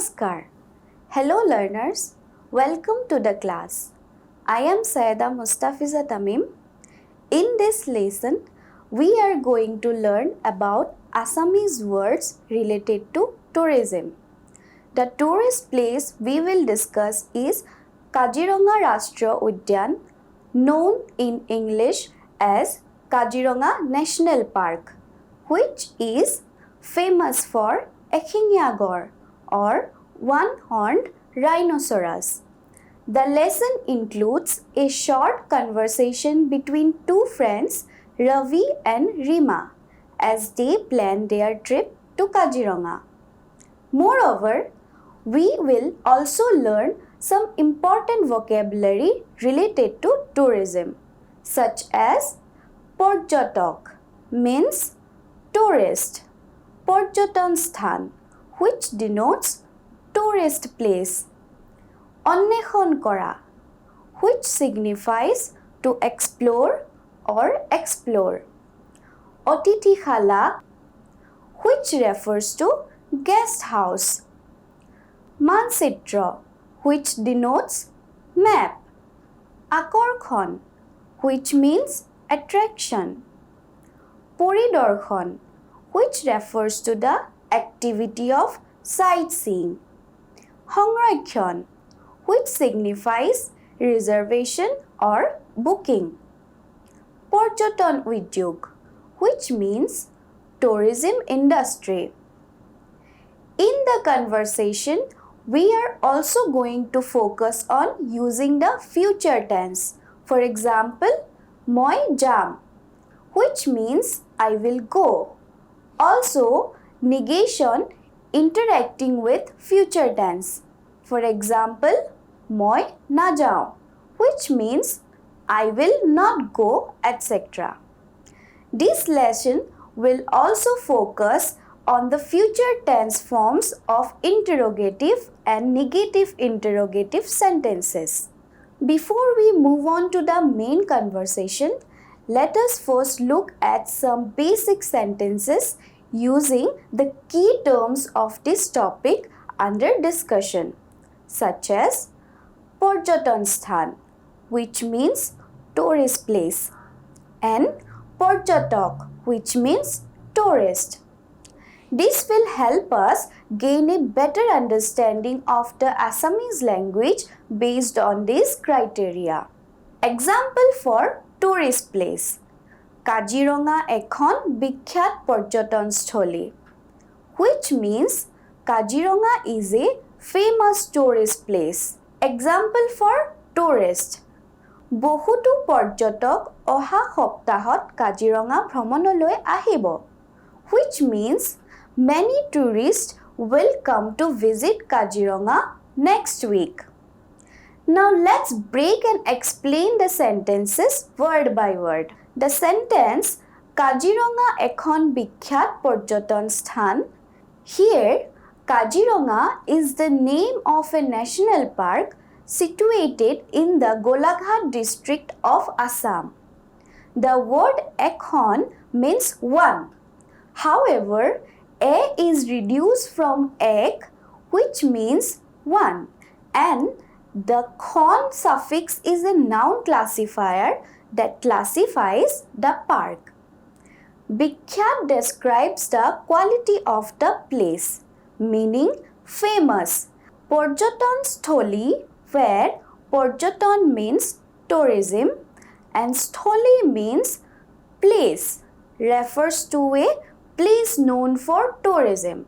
Namaskar. Hello learners. Welcome to the class. I am Sayyida Mustafiza Tamim. In this lesson, we are going to learn about Assamese words related to tourism. The tourist place we will discuss is Kaziranga Rashtriya Udyan, known in English as Kaziranga National Park, which is famous for Ekhingya Gor or one-horned rhinoceros. The lesson includes a short conversation between two friends, Ravi and Rima, as they plan their trip to Kaziranga. Moreover, we will also learn some important vocabulary related to tourism, such as Porjotok means tourist, Porjoton Sthan, which denotes tourist place, Onnekhon Kora, which signifies to explore or explore, Otithikhala, which refers to guest house, Mansitra, which denotes map, Akorkhon, which means attraction, Poridorkhon, which refers to the activity of sightseeing, Hongrakyon, which signifies reservation or booking, Porjoton Udyog, which means tourism industry. In the conversation, we are also going to focus on using the future tense. For example, Moi jam, which means I will go. Also, negation interacting with future tense. For example, Moi na jao, which means I will not go, etc. This lesson will also focus on the future tense forms of interrogative and negative interrogative sentences. Before we move on to the main conversation, let us first look at some basic sentences using the key terms of this topic under discussion, such as Porjoton Sthan, which means tourist place, and Porjotok, which means tourist. This will help us gain a better understanding of the Assamese language based on these criteria. Example for tourist place. Kaziranga ekhon bikyat porjotonstholí, which means Kaziranga is a famous tourist place. Example for tourist. Bohutu porjotok oha soptahot Kaziranga bhromonoloi ahibo, which means many tourists will come to visit Kaziranga next week. Now let's break and explain the sentences word by word. The sentence Kaziranga ekhon bikyat porjoton sthan. Here, Kaziranga is the name of a national park situated in the Golaghat district of Assam. The word ekhon means one. However, a is reduced from ek, which means one, and the khon suffix is a noun classifier that classifies the park. Bikyat describes the quality of the place, meaning famous. Porjotonstholí, where Porjoton means tourism and Stholi means place, refers to a place known for tourism.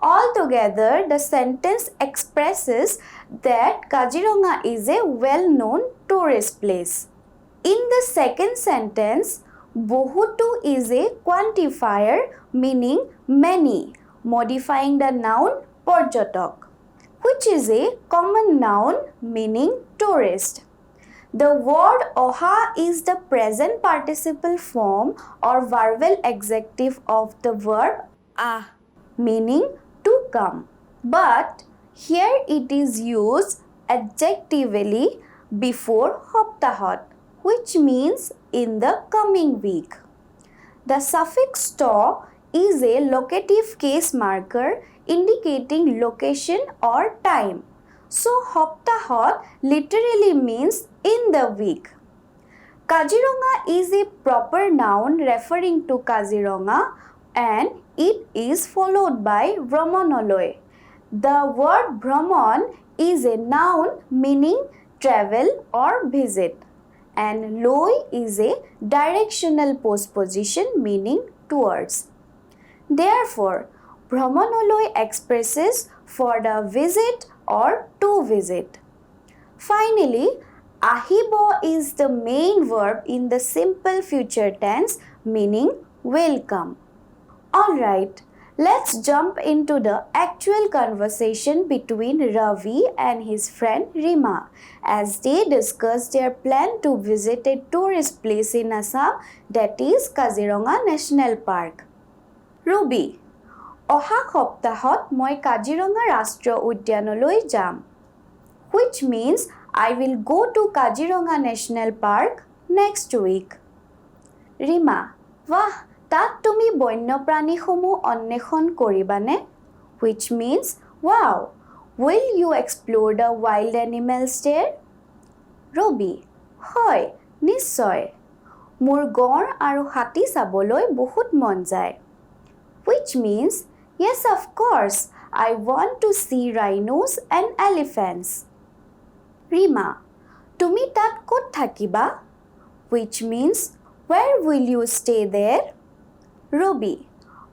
Altogether, the sentence expresses that Kaziranga is a well-known tourist place. In the second sentence, Bohutu is a quantifier meaning many, modifying the noun Porjotok, which is a common noun meaning tourist. The word oha is the present participle form or verbal adjective of the verb ah, meaning to come. But here it is used adjectively before hoptahot, which means in the coming week. The suffix to is a locative case marker indicating location or time. So hoptahot literally means in the week. Kaziranga is a proper noun referring to Kaziranga and it is followed by Brahmanoloy. The word Brahman is a noun meaning travel or visit and Loy is a directional postposition meaning towards. Therefore, Brahmanoloy expresses for the visit or to visit. Finally, ahibo is the main verb in the simple future tense meaning will come. Alright, let's jump into the actual conversation between Ravi and his friend Rima as they discuss their plan to visit a tourist place in Assam that is Kaziranga National Park. Ruby, অহা সপ্তাহত মই কাজিৰঙা ৰাষ্ট্ৰীয় উদ্যানলৈ যাম, which means I will go to Kaziranga National Park next week. Rima, বাহ, তাত তুমি বন্যপ্ৰাণীসমূহ অন্বেষণ কৰিবানে? Which means, wow, will you explore the wild animals there? Ruby, হয়, নিশ্চয়। মোৰ গঁড় আৰু হাতী চাবলৈ বহুত মন যায়। Which means, yes, of course, I want to see rhinos and elephants. Rima, তুমি তাত ক'ত থাকিবা? Which means, where will you stay there? Ruby,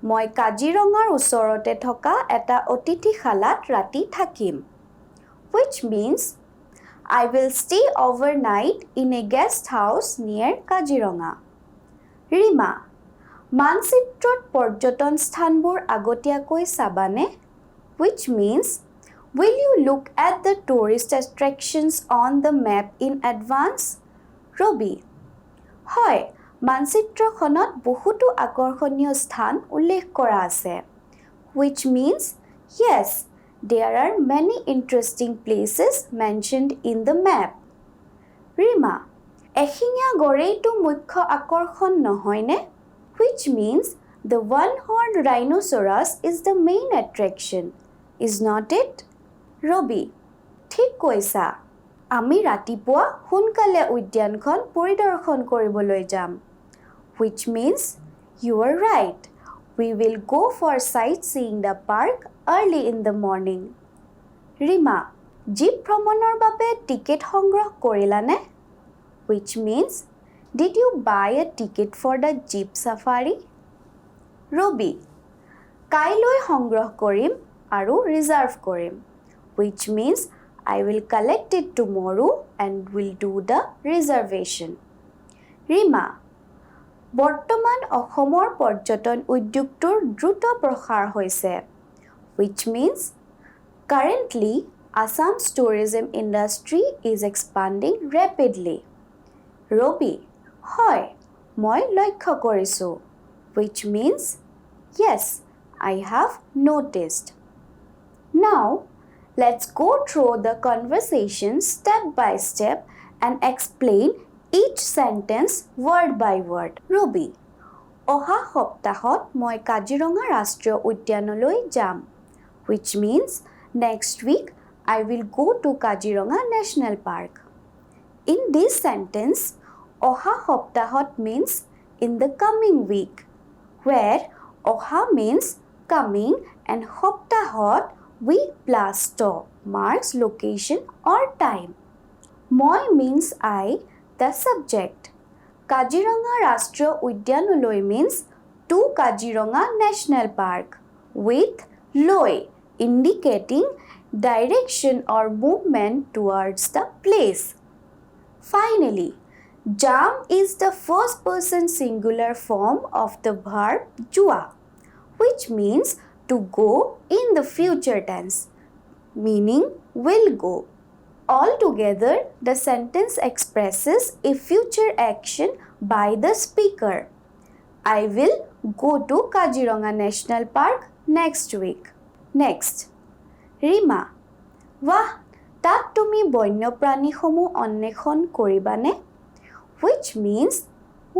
মই কাজিৰঙাৰ ওচৰতে থকা এটা অতিথিশালাত ৰাতি থাকিম. Which means, I will stay overnight in a guest house near Kaziranga. Rima, মানচিত্ৰত পৰ্যটন স্থানবোৰ আগতীয়াকৈ চাবানে? Which means, will you look at the tourist attractions on the map in advance? Ruby, হয়, মানচিত্ৰখনত বহুতো আকৰ্ষণীয় স্থান উল্লেখ কৰা আছে. Which means, yes, there are many interesting places mentioned in the map. Rima, এশিঙীয়া গড়েইটো মুখ্য আকৰ্ষণ নহয়নে? Which means, the one-horned rhinoceros is the main attraction, is not it? Ruby, ঠিক কৈছা। আমি ৰাতিপুৱা সোনকালে উদ্যানখন পৰিদৰ্শন কৰিবলৈ যাম. Which means, you are right. We will go for sightseeing the park early in the morning. Rima, jeep ভ্ৰমণৰ বাবে টিকেট সংগ্ৰহ কৰিলানে? Which means, did you buy a ticket for the jeep safari? Ruby, কাইলৈ সংগ্ৰহ কৰিম আৰু reserve Karim. Which means, I will collect it tomorrow and will do the reservation. Rima, বৰ্তমান অসমৰ পৰ্যটন উদ্যোগটোৰ দ্ৰুত প্ৰসাৰ হৈছে. Which means, currently, Assam's tourism industry is expanding rapidly. Ruby, হয়, মই লক্ষ্য কৰিছোঁ. Which means, yes, I have noticed. Now, let's go through the conversation step by step and explain each sentence word by word. Ruby, অহা সপ্তাহত মই কাজিৰঙা ৰাষ্ট্ৰীয় উদ্যানলৈ যাম. Which means, next week, I will go to Kaziranga National Park. In this sentence, অহা সপ্তাহত means in the coming week, where অহা means coming and সপ্তাহত week plus to marks location or time. মই means I, the subject. Kaziranga Rashtriya Udyanoloi means to Kaziranga National Park with loi indicating direction or movement towards the place. Finally, jam is the first person singular form of the verb jua, which means to go in the future tense, meaning will go. Altogether, the sentence expresses a future action by the speaker. I will go to Kaziranga National Park next week. Next, Rima, wah, তাত তুমি বন্যপ্ৰাণীসমূহ অন্বেষণ কৰিবানে? Which means,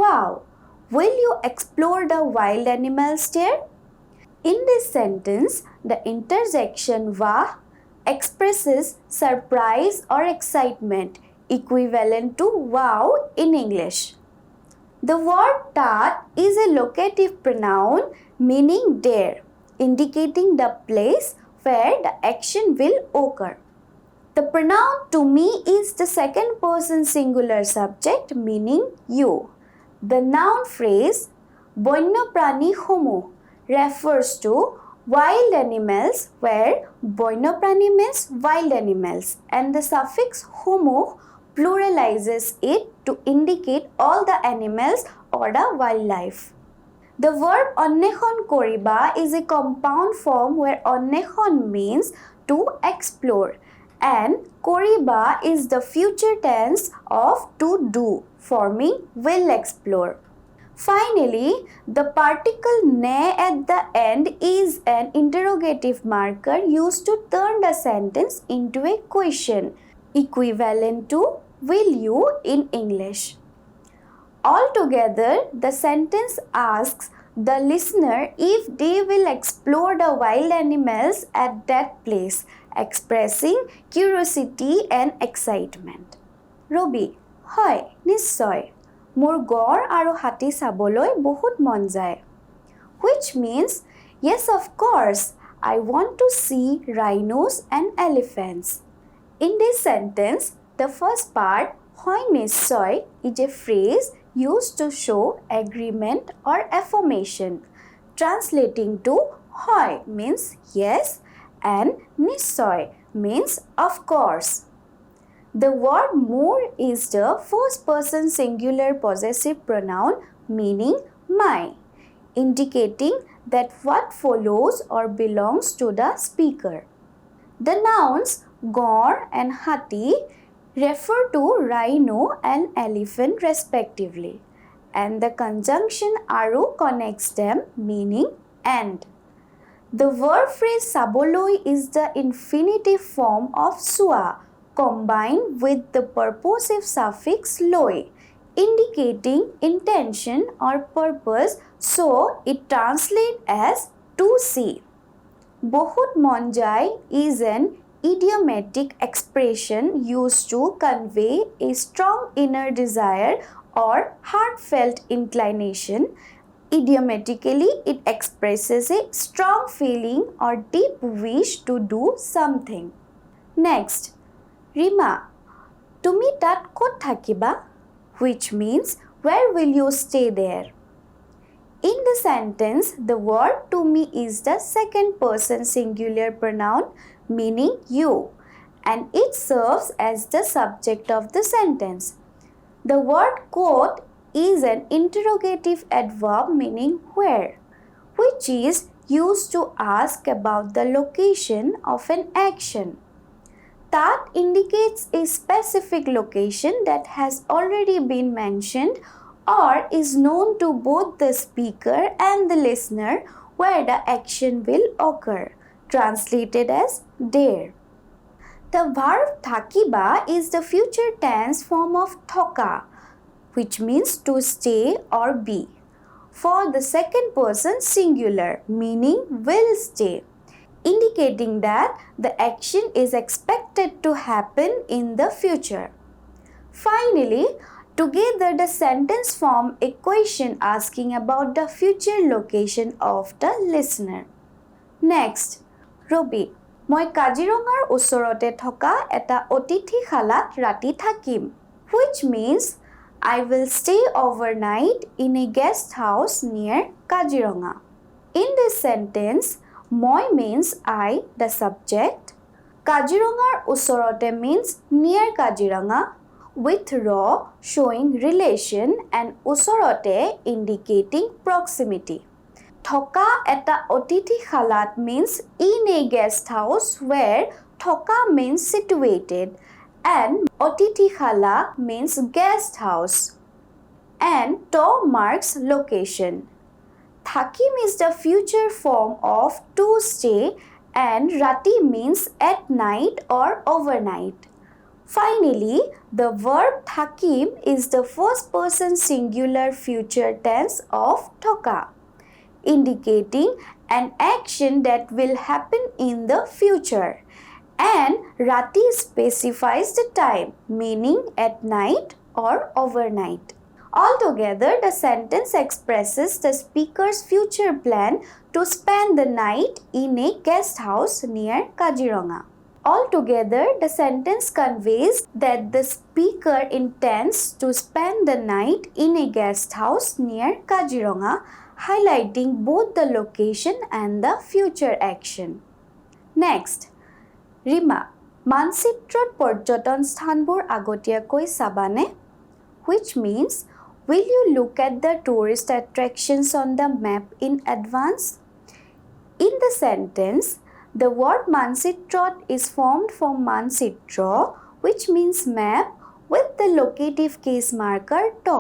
wow, will you explore the wild animals there? In this sentence, the interjection wa expresses surprise or excitement, equivalent to wow in English. The word tat is a locative pronoun meaning there, indicating the place where the action will occur. The pronoun to me is the second person singular subject meaning you. The noun phrase বন্যপ্ৰাণী সমূহ refers to wild animals where বন্যপ্ৰাণী means wild animals and the suffix সমূহ pluralizes it to indicate all the animals or the wildlife. The verb অন্বেষণ কৰিবা is a compound form where অন্বেষণ means to explore and কৰিবা is the future tense of to do, forming will explore. Finally, the particle ne at the end is an interrogative marker used to turn the sentence into a question, equivalent to will you in English. Altogether, the sentence asks the listener if they will explore the wild animals at that place, expressing curiosity and excitement. Robi, hoy, nissoy. মোৰ গড় আৰু হাতী চাবলৈ বহুত মন যায়. Which means, yes of course, I want to see rhinos and elephants. In this sentence, the first part, hoy nissoy, is a phrase used to show agreement or affirmation, translating to hoy means yes and nissoy means of course. The word more is the first person singular possessive pronoun meaning my, indicating that what follows or belongs to the speaker. The nouns gaur and hati refer to rhino and elephant respectively, and the conjunction aru connects them meaning and. The verb phrase saboloi is the infinitive form of sua, combined with the purposive suffix loi, indicating intention or purpose, so it translates as to see. Bahut mon jai is an idiomatic expression used to convey a strong inner desire or heartfelt inclination. Idiomatically, it expresses a strong feeling or deep wish to do something. Next, Rima, tumi tat kot thakiba, which means where will you stay there? In the sentence, the word to me is the second person singular pronoun meaning you, and it serves as the subject of the sentence. The word kot is an interrogative adverb meaning where, which is used to ask about the location of an action. That indicates a specific location that has already been mentioned or is known to both the speaker and the listener where the action will occur, translated as there. The verb thakiba is the future tense form of thoka, which means to stay or be, for the second person singular meaning will stay, indicating that the action is expected to happen in the future. Finally, together the sentence form a question asking about the future location of the listener. Next, Robi, মই কাজিৰঙাৰ ওচৰতে থকা এটা অতিথিশালাত ৰাতি থাকিম, which means I will stay overnight in a guest house near Kaziranga. In this sentence, moi means I, the subject. Kajirangar usorote means near Kaziranga, with ro showing relation and usorote indicating proximity. Thoka eta otiti khalat means in a guest house where thoka means situated and otiti khala means guest house and to marks location. Thakim is the future form of to stay and rati means at night or overnight. Finally, the verb thakim is the first person singular future tense of thoka, indicating an action that will happen in the future. And rati specifies the time, meaning at night or overnight. Altogether, the sentence expresses the speaker's future plan to spend the night in a guest house near Kaziranga. Altogether, the sentence conveys that the speaker intends to spend the night in a guest house near Kaziranga, highlighting both the location and the future action. Next, Rima, মানচিত্ৰত পৰ্যটন স্থানবোৰ আগতীয়াকৈ চাবানে? Which means, will you look at the tourist attractions on the map in advance? In the sentence, the word mansitrat is formed from mansitra, which means map, with the locative case marker to,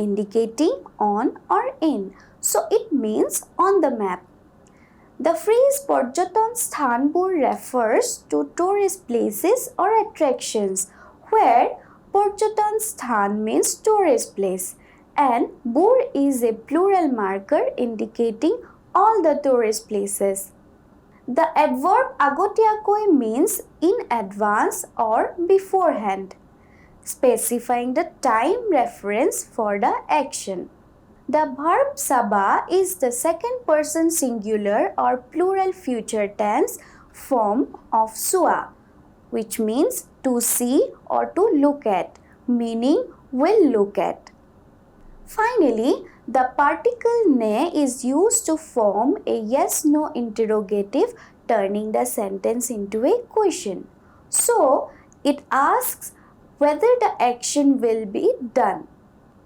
indicating on or in. So it means on the map. The phrase Porjoton Sthanbur refers to tourist places or attractions, where Porjoton Sthan means tourist place and Bur is a plural marker indicating all the tourist places. The adverb agotiakoi means in advance or beforehand, specifying the time reference for the action. The verb saba is the second person singular or plural future tense form of sua, which means to see or to look at, meaning will look at. Finally, the particle ne is used to form a yes-no interrogative, turning the sentence into a question. So, it asks whether the action will be done.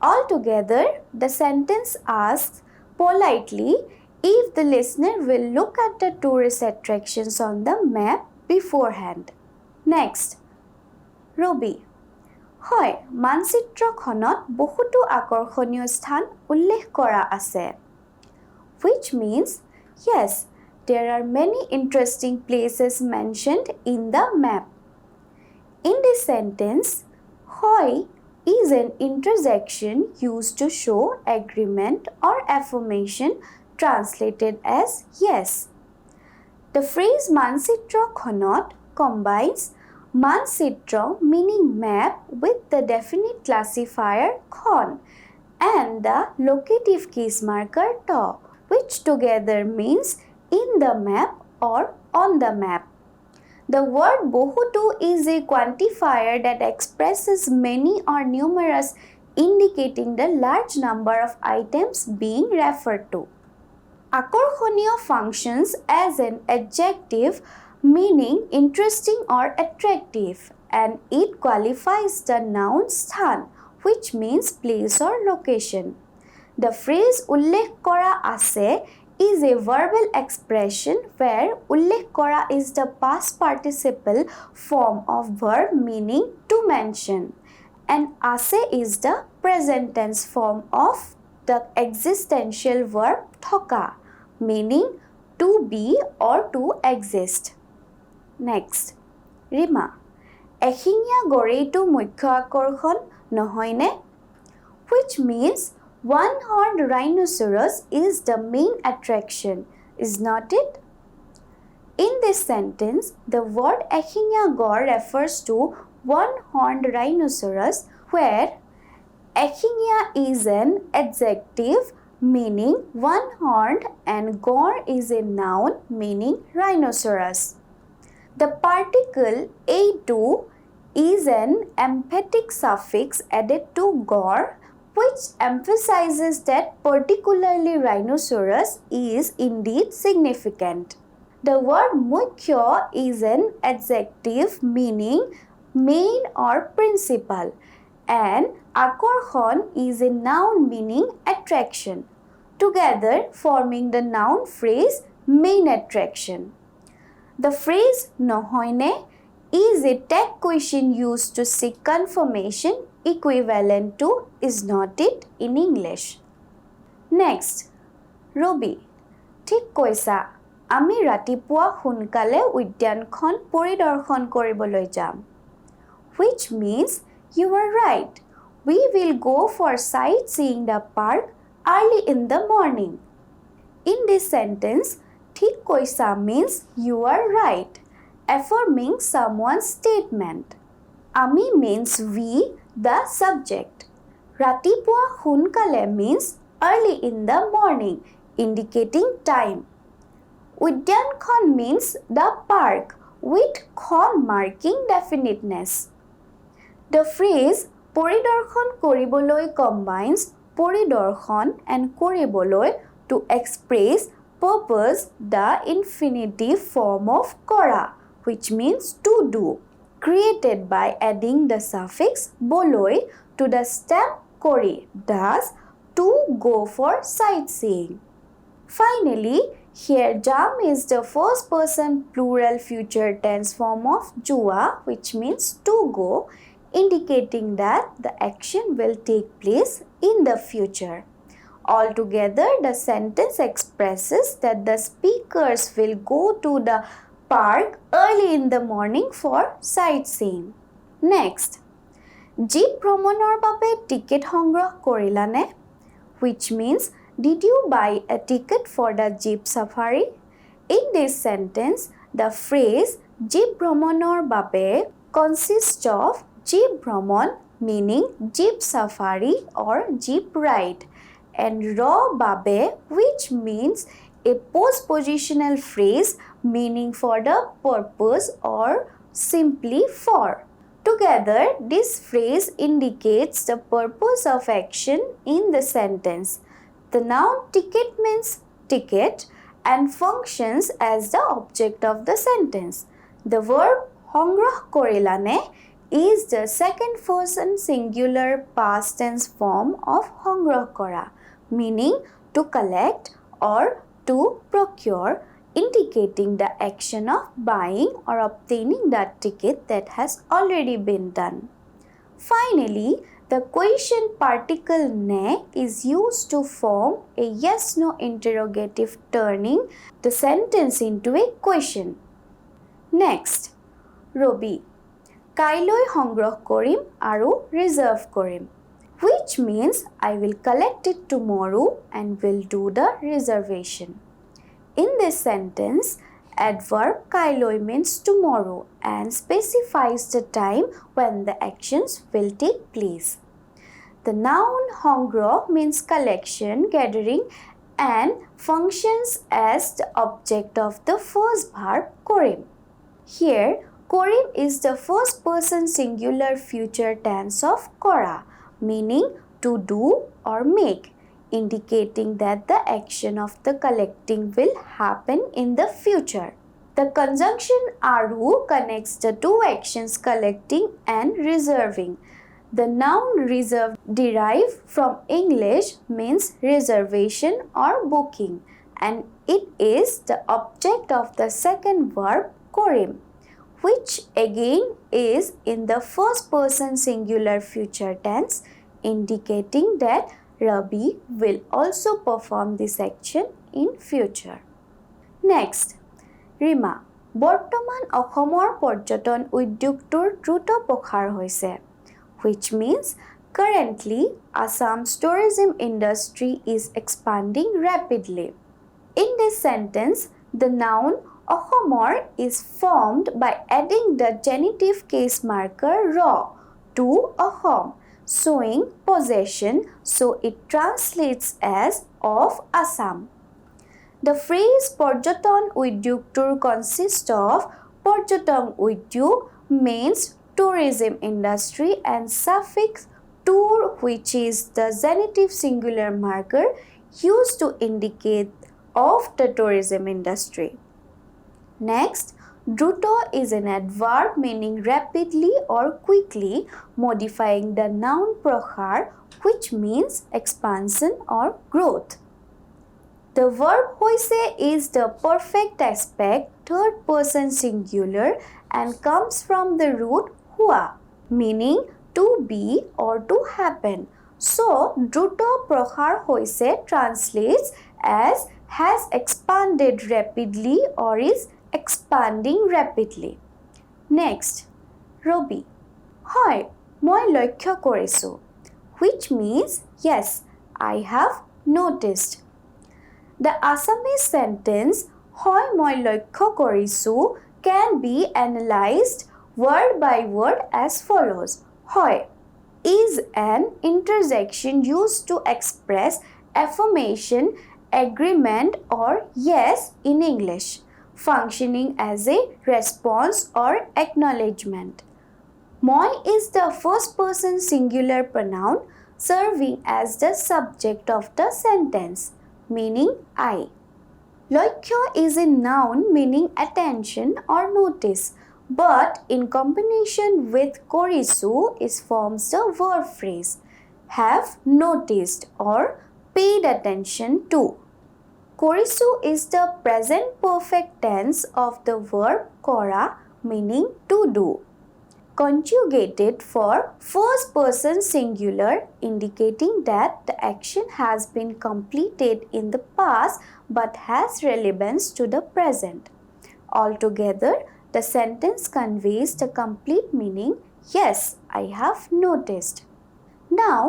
Altogether, the sentence asks politely if the listener will look at the tourist attractions on the map beforehand. Next, Robi. হয়, মানচিত্ৰখনত বহুতো আকৰ্ষণীয় স্থান উল্লেখ কৰা আছে. Which means, yes, there are many interesting places mentioned in the map. In this sentence, হয় is an interjection used to show agreement or affirmation, translated as yes. The phrase Mansitra Khonot combines Mansitra meaning map with the definite classifier Khon and the locative case marker to, which together means in the map or on the map. The word bohutu is a quantifier that expresses many or numerous, indicating the large number of items being referred to. Akorkhoniyo functions as an adjective meaning interesting or attractive, and it qualifies the noun sthan, which means place or location. The phrase ullekh kora ase is a verbal expression where ullekh kora is the past participle form of verb meaning to mention, and ase is the present tense form of the existential verb thoka, meaning to be or to exist. Next, Rima. Ehingya goreitu mukhya akorkhon nohoine? Which means one-horned rhinoceros is the main attraction, is not it? In this sentence, the word Ehingya gor refers to one-horned rhinoceros, where Ehingya is an adjective meaning one-horned and gor is a noun meaning rhinoceros. The particle a2 is an emphatic suffix added to gor, which emphasizes that particularly rhinoceros is indeed significant. The word mukhya is an adjective meaning main or principal, and akorkhon is a noun meaning attraction, together forming the noun phrase main attraction. The phrase nohoine is a tag question used to seek confirmation, equivalent to is not it in English. Next, Robi. ঠিক কৈছা, আমি ৰাতিপুৱা সোনকালে উদ্যানখন পৰিদৰ্শন কৰিবলৈ যাম. Which means you are right. We will go for sightseeing the park early in the morning. In this sentence, ঠিক কৈছা means you are right, affirming someone's statement. Ami means we, the subject. Ratipua hunkale means early in the morning, indicating time. Udyankhon means the park, with khon marking definiteness. The phrase পৰিদৰ্শন কৰিবলৈ combines পৰিদৰ্শন and কৰিবলৈ to express purpose the infinitive form of কৰা, which means to do, created by adding the suffix boloi to the stem কৰি, thus to go for sightseeing. Finally, here jam is the first person plural future tense form of jua, which means to go, indicating that the action will take place in the future. Altogether, the sentence expresses that the speakers will go to the park early in the morning for sightseeing. Next, jeep ভ্ৰমণৰ বাবে ticket সংগ্ৰহ কৰিলানে? Which means, did you buy a ticket for the jeep safari? In this sentence, the phrase jeep ভ্ৰমণৰ বাবে consists of jeep ভ্ৰমণ meaning jeep safari or jeep ride and raw babe, which means a postpositional phrase meaning for the purpose or simply for. Together, this phrase indicates the purpose of action in the sentence. The noun ticket means ticket and functions as the object of the sentence. The verb সংগ্ৰহ কৰিলানে is the second person singular past tense form of সংগ্ৰহ কৰা, meaning to collect or to procure, indicating the action of buying or obtaining that ticket that has already been done. Finally, the question particle ne is used to form a yes-no interrogative, turning the sentence into a question. Next, Robi. কাইলৈ সংগ্ৰহ কৰিম আৰু reserve Karim, which means I will collect it tomorrow and will do the reservation. In this sentence, adverb kailoi means tomorrow and specifies the time when the actions will take place. The noun hongro means collection, gathering, and functions as the object of the first verb korim. Here, korim is the first person singular future tense of kora, meaning to do or make, indicating that the action of the collecting will happen in the future. The conjunction aru connects the two actions collecting and reserving. The noun reserve derived from English means reservation or booking, and it is the object of the second verb korim, which again is in the first person singular future tense, indicating that Rabi will also perform this action in future. Next, Rima. বৰ্তমান অসমৰ পৰ্যটন উদ্যোগটোৰ দ্ৰুত প্ৰসাৰ হৈছে, which means currently Assam's tourism industry is expanding rapidly. In this sentence, the noun অসমৰ is formed by adding the genitive case marker ৰ to Assam, showing possession, so it translates as of Assam. The phrase পৰ্যটন উদ্যোগটোৰ consists of পৰ্যটন উদ্যোগ means tourism industry and suffix tour, which is the genitive singular marker used to indicate of the tourism industry. Next, druto is an adverb meaning rapidly or quickly, modifying the noun prokhar, which means expansion or growth. The verb hoise is the perfect aspect third person singular and comes from the root hua, meaning to be or to happen. So, druto prokhar hoise translates as has expanded rapidly or is expanding rapidly. Next, Robi. Hoi, moi লক্ষ্য কৰিছো, which means yes, I have noticed. The Assamese sentence হয় মই লক্ষ্য কৰিছোঁ can be analyzed word by word as follows. হয় is an interjection used to express affirmation, agreement or yes in English, functioning as a response or acknowledgement. Moi is the first person singular pronoun serving as the subject of the sentence, meaning I. Lokyo is a noun meaning attention or notice, but in combination with korisu it forms the verb phrase have noticed or paid attention to. Korisu is the present perfect tense of the verb kora, meaning to do, conjugated for first person singular, indicating that the action has been completed in the past but has relevance to the present. Altogether, the sentence conveys the complete meaning, yes, I have noticed. Now,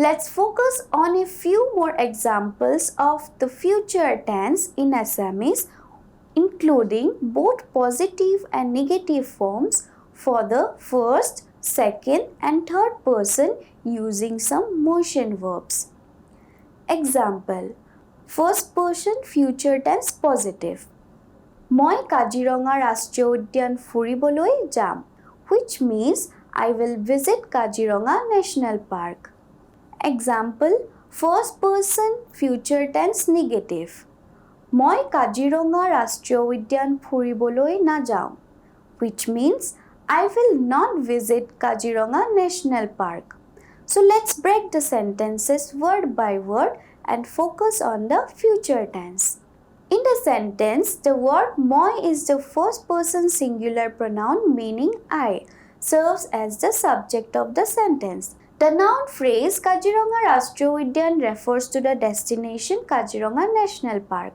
let's focus on a few more examples of the future tense in Assamese, including both positive and negative forms for the first, second and third person using some motion verbs. Example: first person future tense positive. মই কাজিৰঙা ৰাষ্ট্ৰীয় উদ্যান ফুৰিবলৈ যাম, which means I will visit Kaziranga National Park. Example: first person future tense negative. মই কাজিৰঙা ৰাষ্ট্ৰীয় উদ্যান ফুৰিবলৈ নাযাওঁ, which means I will not visit Kaziranga National Park. So let's break the sentences word by word and focus on the future tense. In the sentence, the word moi is the first person singular pronoun meaning I, serves as the subject of the sentence. The noun phrase Kaziranga Rashtriya Udyan refers to the destination Kaziranga National Park.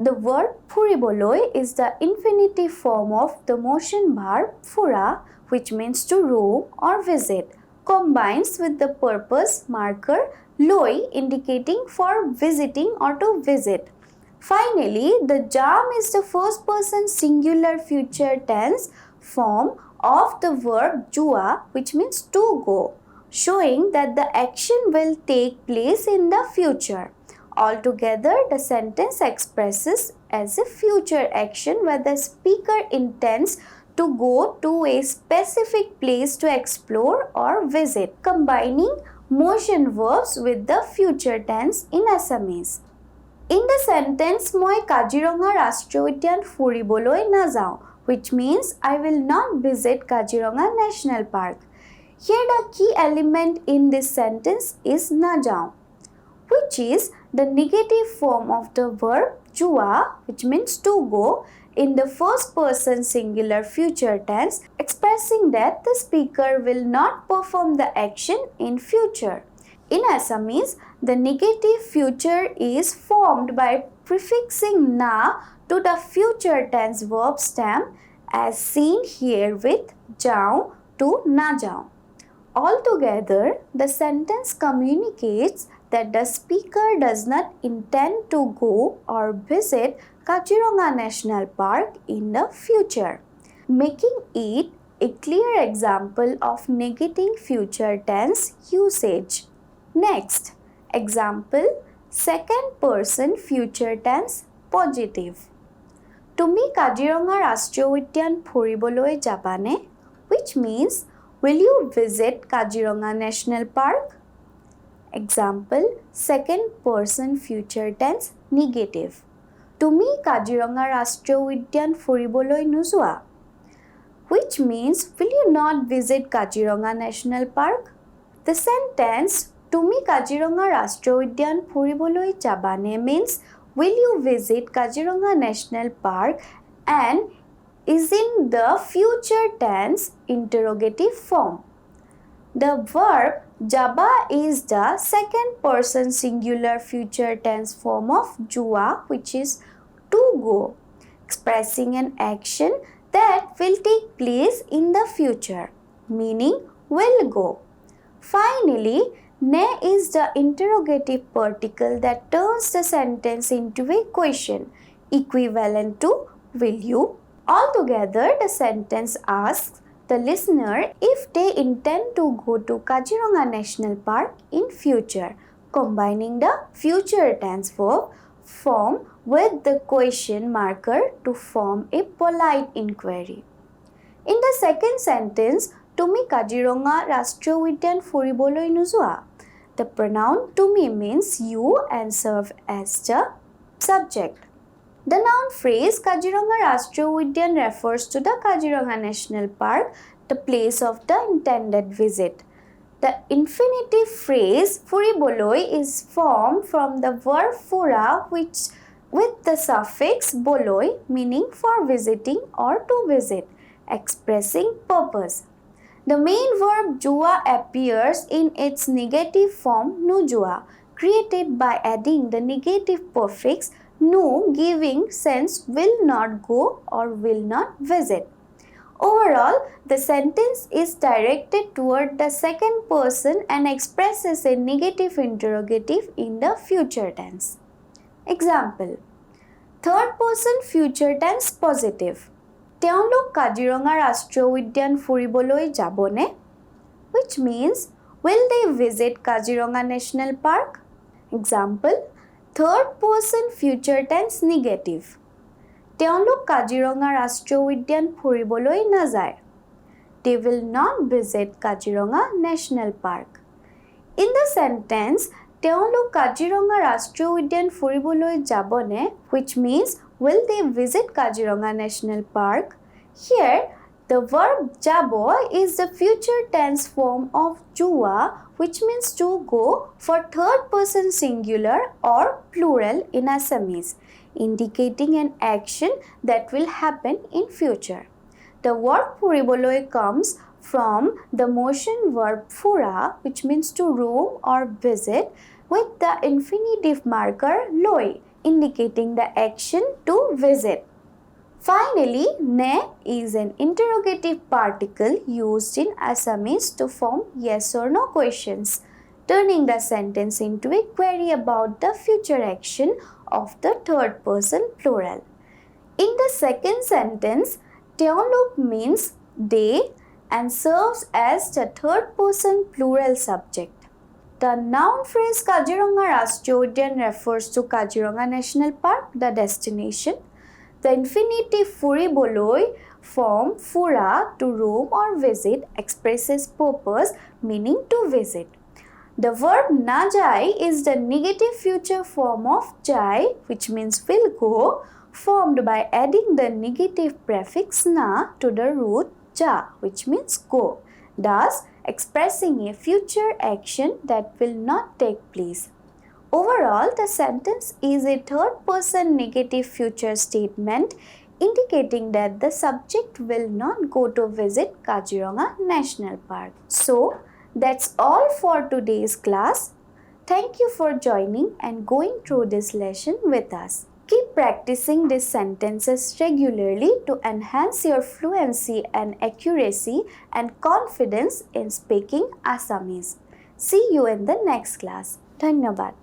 The verb furiboloi is the infinitive form of the motion verb fura, which means to roam or visit, combines with the purpose marker loi, indicating for visiting or to visit. Finally, the jam is the first person singular future tense form of the verb jua, which means to go, showing that the action will take place in the future. Altogether, the sentence expresses as a future action where the speaker intends to go to a specific place to explore or visit, combining motion verbs with the future tense in Assamese. In the sentence, moi Kaziranga Rashtriya Udyan furiboloi najao, which means I will not visit Kaziranga National Park. Here the key element in this sentence is najao, which is the negative form of the verb jua, which means to go, in the first person singular future tense, expressing that the speaker will not perform the action in future. In Assamese, the negative future is formed by prefixing na to the future tense verb stem, as seen here with jao to na jao. Altogether, the sentence communicates that the speaker does not intend to go or visit Kaziranga National Park in the future, making it a clear example of negating future tense usage. Next, example, second person future tense positive. Tumi Kaziranga Rashtriya Udyan furiboloi jabane, which means will you visit Kaziranga National Park? Example, second person future tense negative. Tumi Kaziranga Rashtriya Udyan furiboloi nujua, which means will you not visit Kaziranga National Park? The sentence Tumi Kaziranga Rashtriya Udyan furiboloi jabane means will you visit Kaziranga National Park and is in the future tense interrogative form. The verb jaba is the second person singular future tense form of jua, which is to go, expressing an action that will take place in the future, meaning will go. Finally, ne is the interrogative particle that turns the sentence into a question, equivalent to will you. Altogether, the sentence asks the listener if they intend to go to Kaziranga National Park in future, combining the future tense verb form with the question marker to form a polite inquiry. In the second sentence, Tumi Kaziranga Rashtriya Udyan Furiboloi Nujua. The pronoun Tumi means you and serve as the subject. The noun phrase Kaziranga Rashtriya Udyan refers to the Kaziranga National Park, the place of the intended visit. The infinitive phrase Furiboloi is formed from the verb fura, which with the suffix boloi meaning for visiting or to visit, expressing purpose. The main verb jua appears in its negative form nujua, created by adding the negative prefix nu, giving sense will not go or will not visit. Overall, the sentence is directed toward the second person and expresses a negative interrogative in the future tense. Example: third person future tense positive. তেওঁলোক কাজিৰঙা ৰাষ্ট্ৰীয় উদ্যান ফুৰিবলৈ যাবনে? Which means, will they visit Kaziranga National Park? Example: third person future tense negative. তেওঁলোক কাজিৰঙা ৰাষ্ট্ৰীয় উদ্যান ফুৰিবলৈ নাযায়. They will not visit Kaziranga National Park. In the sentence, তেওঁলোক কাজিৰঙা ৰাষ্ট্ৰীয় উদ্যান ফুৰিবলৈ যাবনে, which means, will they visit Kaziranga National Park? Here, the verb jabo is the future tense form of jua, which means to go for third person singular or plural in Assamese, indicating an action that will happen in future. The word furiboloi comes from the motion verb fura, which means to roam or visit, with the infinitive marker loi, indicating the action to visit. Finally, ne is an interrogative particle used in Assamese to form yes or no questions, turning the sentence into a query about the future action of the third person plural. In the second sentence, তেওঁলোক means they and serves as the third person plural subject. The noun phrase Kaziranga Rashtriya Udyan refers to Kaziranga National Park, the destination. The infinitive furiboloi form fura to roam or visit expresses purpose, meaning to visit. The verb na jai is the negative future form of jai, which means will go, formed by adding the negative prefix na to the root ja, which means go, thus expressing a future action that will not take place. Overall, the sentence is a third person negative future statement indicating that the subject will not go to visit Kaziranga National Park. So, that's all for today's class. Thank you for joining and going through this lesson with us. Keep practicing these sentences regularly to enhance your fluency and accuracy and confidence in speaking Assamese. See you in the next class. Dhanyabad.